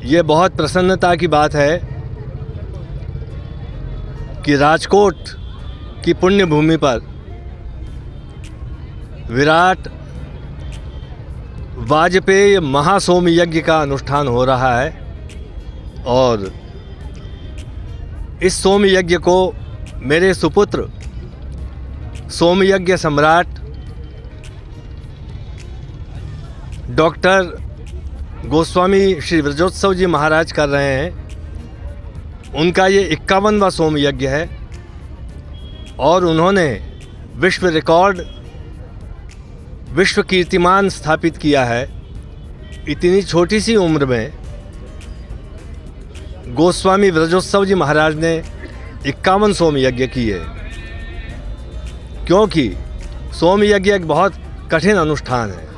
ये बहुत प्रसन्नता की बात है कि राजकोट की पुण्य भूमि पर विराट वाजपेयी महासोम यज्ञ का अनुष्ठान हो रहा है और इस सोम यज्ञ को मेरे सुपुत्र सोम यज्ञ सम्राट डॉक्टर गोस्वामी श्री ब्रजोत्सव जी महाराज कर रहे हैं। उनका ये 51वां सोम यज्ञ है और उन्होंने विश्व रिकॉर्ड, विश्व कीर्तिमान स्थापित किया है। इतनी छोटी सी उम्र में गोस्वामी ब्रजोत्सव जी महाराज ने 51 सोम यज्ञ किए, क्योंकि सोम यज्ञ एक बहुत कठिन अनुष्ठान है।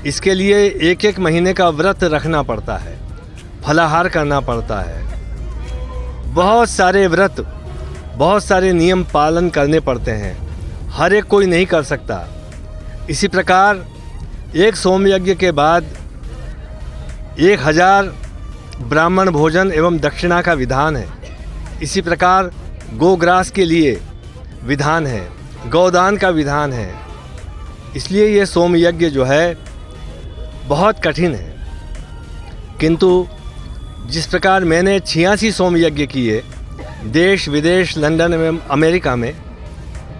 इसके लिए एक एक महीने का व्रत रखना पड़ता है, फलाहार करना पड़ता है, बहुत सारे व्रत, बहुत सारे नियम पालन करने पड़ते हैं। हर एक कोई नहीं कर सकता। इसी प्रकार एक सोम यज्ञ के बाद 1000 ब्राह्मण भोजन एवं दक्षिणा का विधान है। इसी प्रकार गोग्रास के लिए विधान है, गौदान का विधान है। इसलिए ये सोम यज्ञ जो है बहुत कठिन है। किंतु जिस प्रकार मैंने 86 सोम यज्ञ किए देश विदेश, लंदन एवं अमेरिका में,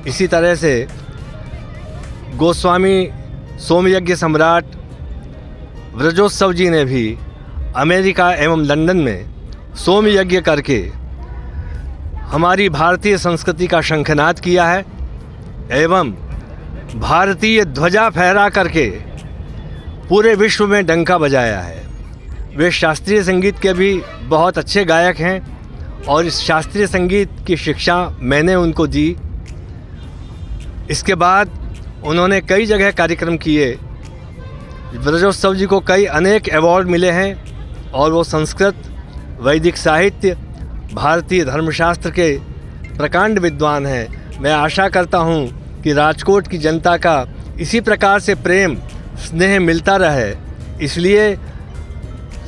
इसी तरह से गोस्वामी सोम यज्ञ सम्राट ब्रजोत्सव जी ने भी अमेरिका एवं लंदन में सोम यज्ञ करके हमारी भारतीय संस्कृति का शंखनाद किया है एवं भारतीय ध्वजा फहरा करके पूरे विश्व में डंका बजाया है। वे शास्त्रीय संगीत के भी बहुत अच्छे गायक हैं और इस शास्त्रीय संगीत की शिक्षा मैंने उनको दी। इसके बाद उन्होंने कई जगह कार्यक्रम किए। ब्रजोत्सव जी को कई अनेक अवार्ड मिले हैं और वो संस्कृत, वैदिक साहित्य, भारतीय धर्मशास्त्र के प्रकांड विद्वान हैं। मैं आशा करता हूँ कि राजकोट की जनता का इसी प्रकार से प्रेम स्नेह मिलता रहे। इसलिए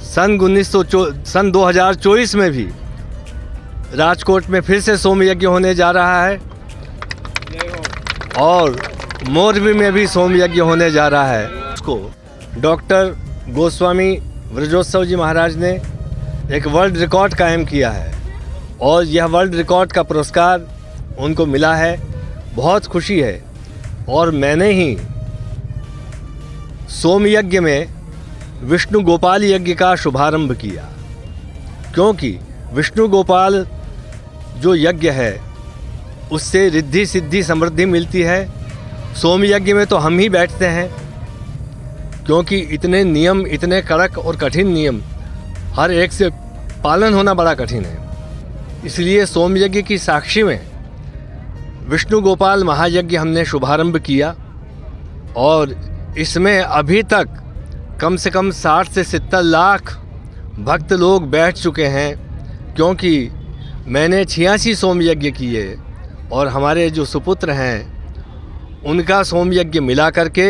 सन 2024 में भी राजकोट में फिर से सोम यज्ञ होने जा रहा है और मोरबी में भी सोम यज्ञ होने जा रहा है। उसको डॉक्टर गोस्वामी ब्रजोत्सव जी महाराज ने एक वर्ल्ड रिकॉर्ड कायम किया है और यह वर्ल्ड रिकॉर्ड का पुरस्कार उनको मिला है। बहुत खुशी है। और मैंने ही सोम यज्ञ में विष्णु गोपाल यज्ञ का शुभारंभ किया, क्योंकि विष्णु गोपाल जो यज्ञ है उससे रिद्धि सिद्धि समृद्धि मिलती है। सोम यज्ञ में तो हम ही बैठते हैं, क्योंकि इतने नियम, इतने कड़क और कठिन नियम, हर एक से पालन होना बड़ा कठिन है। इसलिए सोम यज्ञ की साक्षी में विष्णु गोपाल महायज्ञ हमने शुभारंभ किया और इसमें अभी तक कम से कम 60 से 70 लाख भक्त लोग बैठ चुके हैं, क्योंकि मैंने 86 सोम यज्ञ किए और हमारे जो सुपुत्र हैं उनका सोम यज्ञ मिला करके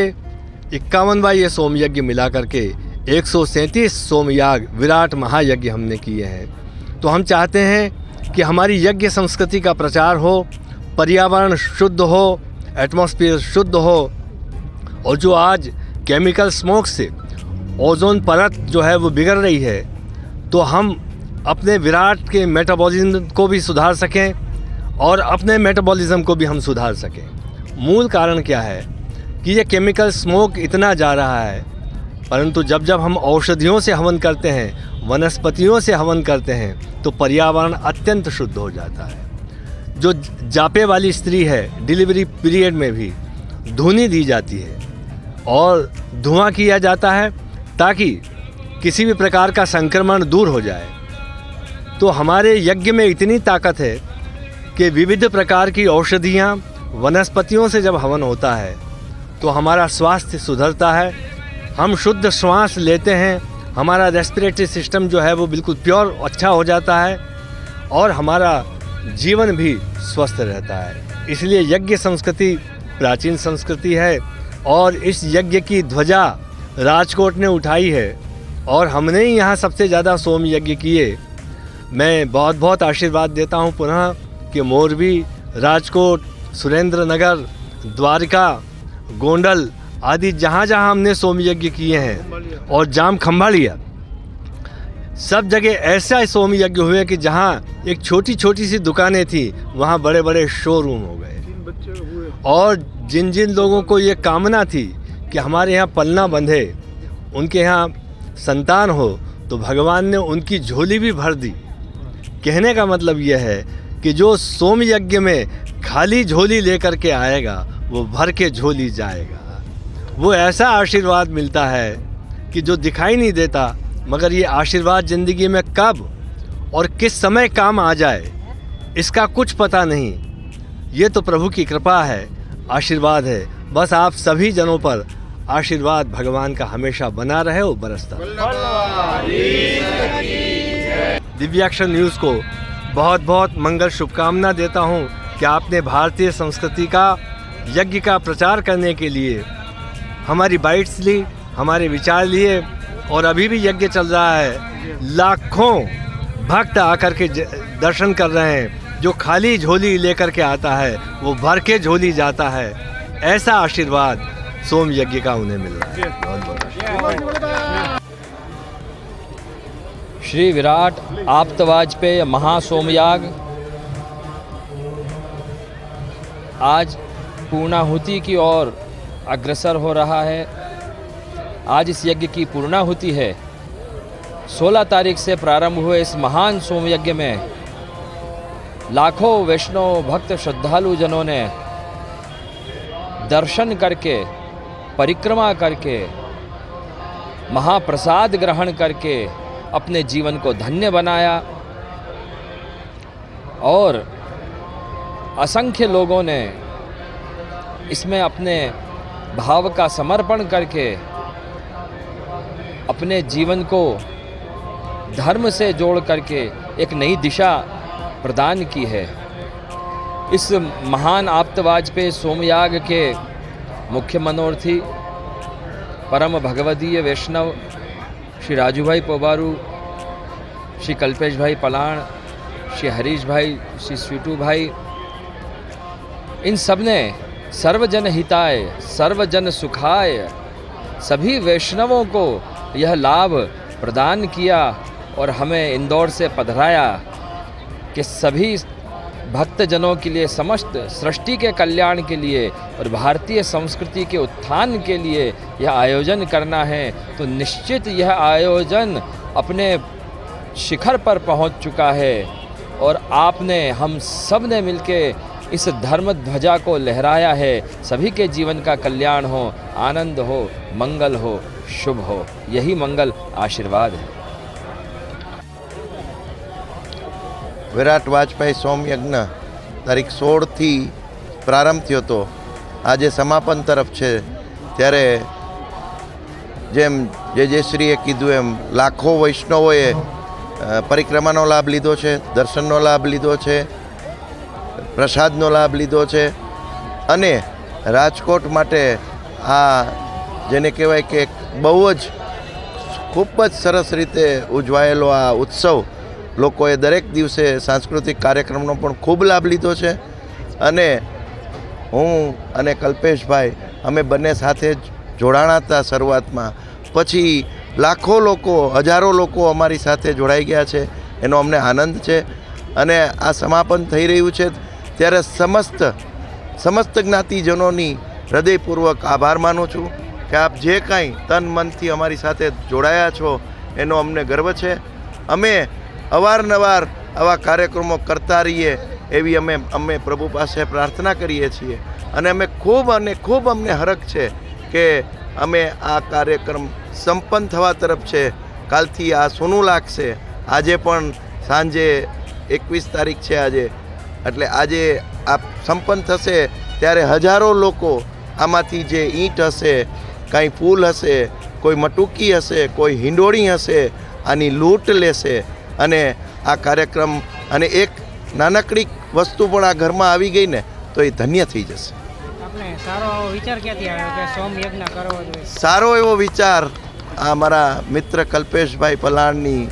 51वां ये सोम यज्ञ मिला करके 137 सोम याग विराट महायज्ञ हमने किए हैं। तो हम चाहते हैं कि हमारी यज्ञ संस्कृति का प्रचार हो, पर्यावरण शुद्ध हो, एटमॉस्फेयर शुद्ध हो और जो आज केमिकल स्मोक से ओजोन परत जो है वो बिगड़ रही है, तो हम अपने विराट के मेटाबॉलिज्म को भी सुधार सकें और अपने मेटाबॉलिज्म को भी हम सुधार सकें। मूल कारण क्या है कि ये केमिकल स्मोक इतना जा रहा है, परंतु जब जब हम औषधियों से हवन करते हैं, वनस्पतियों से हवन करते हैं, तो पर्यावरण अत्यंत शुद्ध हो जाता है। जो जापे वाली स्त्री है, डिलीवरी पीरियड में भी धुनी दी जाती है और धुआं किया जाता है ताकि किसी भी प्रकार का संक्रमण दूर हो जाए। तो हमारे यज्ञ में इतनी ताकत है कि विविध प्रकार की औषधियाँ, वनस्पतियों से जब हवन होता है तो हमारा स्वास्थ्य सुधरता है, हम शुद्ध श्वास लेते हैं, हमारा रेस्पिरेटरी सिस्टम जो है वो बिल्कुल प्योर अच्छा हो जाता है और हमारा जीवन भी स्वस्थ रहता है। इसलिए यज्ञ संस्कृति प्राचीन संस्कृति है और इस यज्ञ की ध्वजा राजकोट ने उठाई है और हमने ही यहाँ सबसे ज़्यादा सोम यज्ञ किए। मैं बहुत बहुत आशीर्वाद देता हूँ पुनः कि मोरबी, राजकोट, सुरेंद्र नगर, द्वारका, गोंडल आदि जहाँ जहाँ हमने सोम यज्ञ किए हैं और जाम खंभालिया, सब जगह ऐसा सोम यज्ञ हुए कि जहाँ एक छोटी छोटी सी दुकानें थी वहाँ बड़े बड़े शोरूम हो गए। और जिन जिन लोगों को ये कामना थी कि हमारे यहाँ पलना बंधे, उनके यहाँ संतान हो, तो भगवान ने उनकी झोली भी भर दी। कहने का मतलब यह है कि जो सोम यज्ञ में खाली झोली लेकर के आएगा वो भर के झोली जाएगा। वो ऐसा आशीर्वाद मिलता है कि जो दिखाई नहीं देता, मगर ये आशीर्वाद ज़िंदगी में कब और किस समय काम आ जाए इसका कुछ पता नहीं। ये तो प्रभु की कृपा है, आशीर्वाद है। बस आप सभी जनों पर आशीर्वाद भगवान का हमेशा बना रहे और बरसता रहे। दिव्याक्षर न्यूज़ को बहुत बहुत मंगल शुभकामना देता हूँ कि आपने भारतीय संस्कृति का यज्ञ का प्रचार करने के लिए हमारी बाइट्स ली, हमारे विचार लिए, और अभी भी यज्ञ चल रहा है। लाखों भक्त आकर के दर्शन कर रहे हैं। जो खाली झोली लेकर के आता है वो भर के झोली जाता है। ऐसा आशीर्वाद सोम यज्ञ का उन्हें मिल रहा है। बहुत बहुत श्री विराट आप्तवाजपेय महासोमयाग आज पूर्णाहुति की ओर अग्रसर हो रहा है। आज इस यज्ञ की पूर्णाहुति है। 16 तारीख से प्रारंभ हुए इस महान सोम यज्ञ में लाखों वैष्णव भक्त श्रद्धालु जनों ने दर्शन करके, परिक्रमा करके, महाप्रसाद ग्रहण करके अपने जीवन को धन्य बनाया। और असंख्य लोगों ने इसमें अपने भाव का समर्पण करके अपने जीवन को धर्म से जोड़ करके एक नई दिशा प्रदान की है। इस महान आप्तवाजपेय सोमयाग के मुख्य मनोरथी परम भगवदीय वैष्णव श्री राजू भाई पोबारू, श्री कल्पेश भाई पलाण, श्री हरीश भाई, श्री स्वीटू भाई, इन सब ने सर्वजन हिताय सर्वजन सुखाय सभी वैष्णवों को यह लाभ प्रदान किया और हमें इंदौर से पधराया कि सभी भक्तजनों के लिए, समस्त सृष्टि के कल्याण के लिए और भारतीय संस्कृति के उत्थान के लिए यह आयोजन करना है। तो निश्चित यह आयोजन अपने शिखर पर पहुंच चुका है और आपने, हम सब ने मिलके इस धर्म ध्वजा को लहराया है। सभी के जीवन का कल्याण हो, आनंद हो, मंगल हो, शुभ हो, यही मंगल आशीर्वाद है। વિરાટ વાજપેયી સોમયજ્ઞ તારીખ 16થી પ્રારંભ થયો હતો, આજે સમાપન તરફ છે। ત્યારે જેમ જયશ્રીએ કીધું એમ લાખો વૈષ્ણવોએ પરિક્રમાનો લાભ લીધો છે, દર્શનનો લાભ લીધો છે, પ્રસાદનો લાભ લીધો છે। અને રાજકોટ માટે આ જેને કહેવાય કે બહુ જ ખૂબ જ સરસ રીતે ઉજવાયેલો આ ઉત્સવ, લોકોએ દરેક દિવસે સાંસ્કૃતિક કાર્યક્રમનો પણ ખૂબ લાભ લીધો છે। અને હું અને કલ્પેશભાઈ અમે બંને સાથે જ જોડાણા હતા શરૂઆતમાં, પછી લાખો લોકો, હજારો લોકો અમારી સાથે જોડાઈ ગયા છે, એનો અમને આનંદ છે। અને આ સમાપન થઈ રહ્યું છે ત્યારે સમસ્ત જ્ઞાતિજનોની હૃદયપૂર્વક આભાર માનું છું કે આપ જે કાંઈ તન મનથી અમારી સાથે જોડાયા છો એનો અમને ગર્વ છે। અમે અવારનવાર આવા કાર્યક્રમો કરતા રહીએ એવી અમે પ્રભુ પાસે પ્રાર્થના કરીએ છીએ। અને અમે ખૂબ અમને હરખ છે કે અમે આ કાર્યક્રમ સંપન્ન થવા તરફ છે। કાલથી આ સોનું લાગશે। આજે પણ સાંજે 21 તારીખ છે આજે, એટલે આજે આ સંપન્ન થશે ત્યારે હજારો લોકો આમાંથી જે ઈંટ હશે, કાંઈ ફૂલ હશે, કોઈ મટુકી હશે, કોઈ હિંડોળી હશે, આની લૂંટ લેશે અને આ કાર્યક્રમ અને એક નાનકડી વસ્તુ પણ આ ઘરમાં આવી ગઈ ને તો એ ધન્ય થઈ જશે। આપણે સારો વિચાર ક્યાંથી આવ્યો કે સોમ યજ્ઞ કરવો જોઈએ? સારો એવો વિચાર આ મારા મિત્ર કલ્પેશભાઈ પલાણની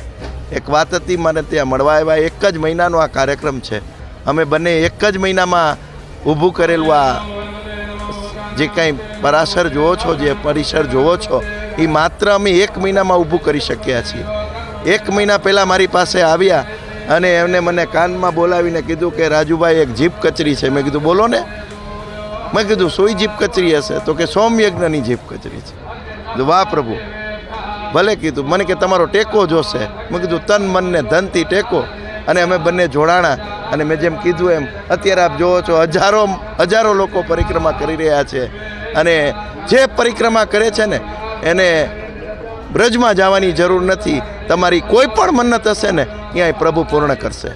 એક વાત હતી, મને ત્યાં મળવા આવ્યા. એક જ મહિનાનો આ કાર્યક્રમ છે. અમે બંને એક જ મહિનામાં ઊભું કરેલું આ જે કંઈ પરાશર જુઓ છો, જે પરિસર જુઓ છો, એ માત્ર અમે એક મહિનામાં ઊભું કરી શક્યા છીએ. એક મહિના પહેલાં મારી પાસે આવ્યા અને એમને મને કાનમાં બોલાવીને કીધું કે રાજુભાઈ એક જીભ કચરી છે. મેં કીધું બોલો ને. મેં કીધું સોય જીભ કચરી હશે? તો કે સોમયજ્ઞની જીભ કચરી છે. કીધું વાહ પ્રભુ, ભલે. કીધું મને કે તમારો ટેકો જોશે. મેં કીધું તન મનને ધનથી ટેકો. અને અમે બંને જોડાણા. અને મેં જેમ કીધું એમ અત્યારે આપ જુઓ છો હજારો લોકો પરિક્રમા કરી રહ્યા છે. અને જે પરિક્રમા કરે છે ને એને બ્રજમાં જવાની જરૂર નથી. તમારી કોઈ પણ મન્નત હશે ને ત્યાં પ્રભુ પૂર્ણ કરશે.